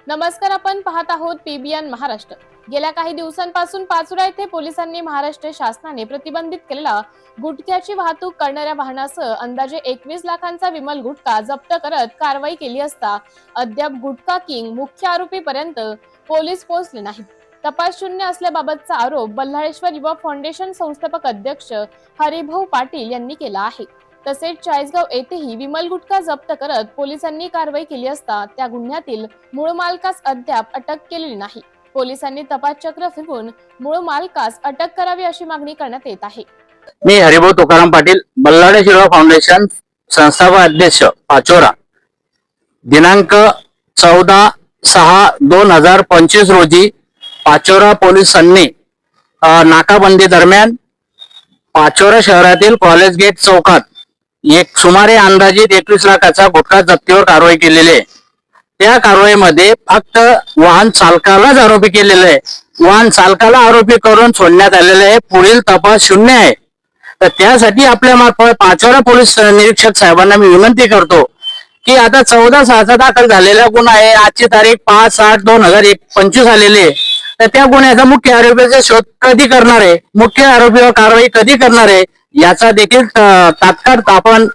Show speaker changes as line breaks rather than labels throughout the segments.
नमस्कार, आपण पाहत आहोत पीबीएन महाराष्ट्र। गेल्या काही दिवसांपासून पाचोरा येथे पोलिसांनी महाराष्ट्र शासनाने प्रतिबंधित केलेला गुटख्याची वाहतूक करणाऱ्या वाहनासह अंदाजे 21 लाखांचा विमल गुटखा जप्त करत कारवाई केली असता अद्याप गुटखा किंग मुख्य आरोपीपर्यंत पोलीस पोहोचले नाहीत। तपास शून्य असल्याबाबतचा आरोप बल्हाळेश्वर युवा फाउंडेशन संस्थापक अध्यक्ष हरिभाऊ पाटील यांनी केला आहे। तसेच चाळीसगाव येथेही विमल गुटखा जप्त करत पोलिसांनी कारवाई केली असता त्या गुन्ह्यातील मूळ मालकास अद्याप अटक केलेली नाही। पोलिसांनी तपास चक्र फिरवून मूळ मालकास अटक करावी अशी मागणी करण्यात येत आहे।
मी हरिभाऊ तुकाराम पाटील, बल्हाळेश्वर युवा फाउंडेशन संस्थापक अध्यक्ष पाचोरा। दिनांक 14/6/2025 रोजी पाचोरा पोलिसांनी नाकाबंदी दरम्यान पाचोरा शहरातील कॉलेज गेट चौकात एक सुमारे अंदाजित 21 लाखाचा गुटखा जप्तीवर कारवाई केलेली आहे। त्या कारवाईमध्ये फक्त वाहन चालकालाच आरोपी केलेले आहे। वाहन चालकाला आरोपी करून सोडण्यात आलेले आहे। पुढील तपास शून्य आहे। तर त्यासाठी आपल्या मार्फत पाचोरा पोलीस निरीक्षक साहेबांना मी विनंती करतो की आता 14/6 दाखल झालेला गुन्हा आहे। आजची तारीख 5/8/2025 आलेली आहे। तर त्या गुन्ह्याचा मुख्य आरोपीचा शोध कधी करणार आहे, मुख्य आरोपीवर कारवाई कधी करणार आहे याचा देखील तात्काळ आपण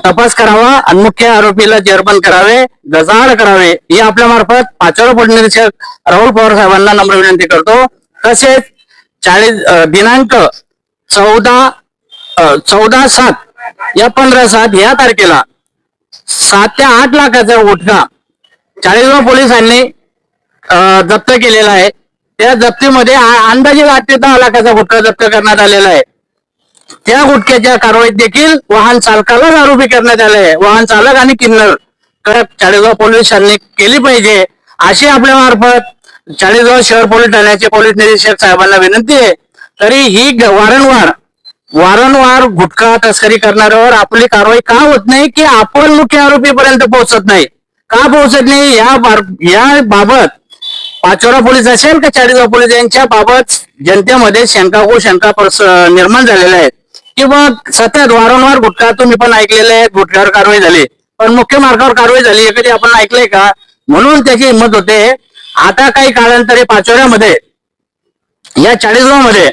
तपास करावा आणि मुख्य आरोपीला जेरबंद करावे, गजाआड करावे ही आपल्या मार्फत पाचोरा पोलीस निरीक्षक राहुल पवार साहेबांना नम्र विनंती करतो। तसेच दिनांक 14/7 या 15/7 या तारखेला 7 ते 8 लाखाचा गुटखा चाळीसगाव पोलिसांनी जप्त केलेला आहे। त्या जप्तीमध्ये अंदाजे 8 ते 10 लाखाचा गुटखा जप्त करण्यात आलेला आहे। त्या गुटख्याच्या कारवाईत देखील वाहन चालकालाच आरोपी करण्यात आले आहे। वाहन चालक आणि किन्नर चाळीसगाव पोलिसांनी केली पाहिजे अशी आपल्या मार्फत चाळीसगाव शहर पोलीस ठाण्याचे पोलीस निरीक्षक साहेबांना विनंती आहे। तरी ही वारंवार गुटखा तस्करी करणाऱ्यावर आपली कारवाई का होत नाही की आपण मुख्य आरोपीपर्यंत पोहोचत नाही, का पोहोचत नाही या बाबत पाचोरा पोलीस असेल का चाळीसगाव पोलीस यांच्या बाबत जनतेमध्ये शंका निर्माण झालेल्या आहेत की मग सतत वारंवार गुटखा तुम्ही पण ऐकलेले आहेत, गुटख्यावर कारवाई झाली पण मुख्य मार्गावर कारवाई झाली कधी आपण ऐकलंय का? म्हणून त्याची हिंमत होते। आता काही काळांतरी पाचोऱ्यामध्ये या चाळीसगाव मध्ये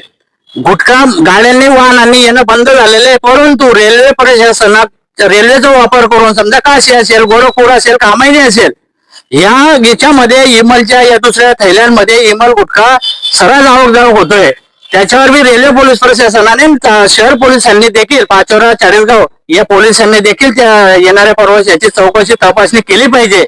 गुटखा गाड्यांनी वाहनांनी येणं बंद झालेले आहे। परंतु रेल्वे प्रशासनात रेल्वेचा वापर करून समजा काशी असेल, गोरखपूर असेल, कामायनी असेल याच्यामध्ये इमलच्या या दुसऱ्या थैल्यांमध्ये इमल गुटखा सर्रास आवक होतोय। त्याच्यावर मी रेल्वे पोलीस प्रशासनाने शहर पोलिसांनी देखील पाचोरा चाळीसगाव या पोलिसांनी देखील त्या येणाऱ्या प्रवाशाची चौकशी तपासणी केली पाहिजे।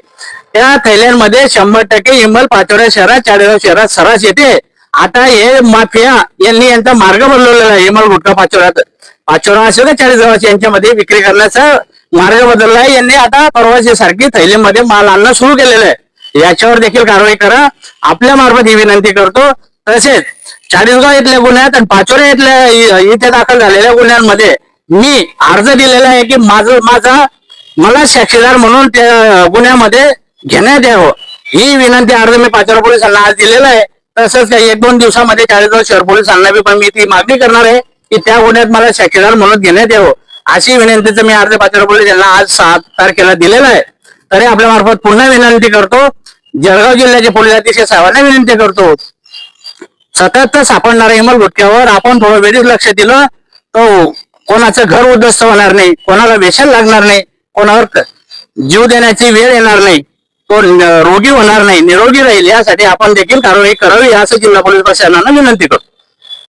त्या थैल्यांमध्ये 100% इमल पाचोरा शहरात चाळीसगाव शहरात सर्रास येते। आता हे माफिया यांनी यांचा मार्ग बदललेला आहे। इमल गुटखा पाचोरा असेल का चाळीसगाव यांच्यामध्ये विक्री करण्याचा मार्ग बदलला आहे। यांनी आता प्रवासी सारखी थैलीमध्ये माल आणणं सुरू केलेलं आहे। याच्यावर देखील कारवाई करा आपल्या मार्फत ही विनंती करतो। तसेच चाळीसगाव इथल्या गुन्ह्यात आणि पाचोरा इथल्या इथे दाखल झालेल्या गुन्ह्यांमध्ये मी अर्ज दिलेला आहे की मला साक्षीदार म्हणून त्या गुन्ह्यामध्ये घेण्यात यावं ही विनंती अर्ज मी पाचोरा पोलिसांना आज दिलेला आहे। तसंच 1-2 दिवसामध्ये चाळीसगाव शहर पोलिसांना पण मी ती मागणी करणार आहे की त्या गुन्ह्यात मला साक्षीदार म्हणून घेण्यात यावं अशी विनंतीचं मी अर्ज पाचोरा पोलीस यांना आज 7 तारखेला दिलेला आहे। तरी आपल्या मार्फत पुन्हा विनंती करतो, जळगाव जिल्ह्याचे पोलीस अधीक्षक साहेबांना विनंती करतो, सतत सापडणाऱ्या इमल गुटख्यावर आपण थोडं वेळीच लक्ष दिलं तर कोणाचं घर उद्ध्वस्त होणार नाही, कोणाला व्यसन लागणार नाही, कोणावर जीव देण्याची वेळ येणार नाही, तो रोगी होणार नाही, निरोगी राहील यासाठी आपण देखील कारवाई करावी असं जिल्हा पोलीस प्रशासनाला विनंती करतो।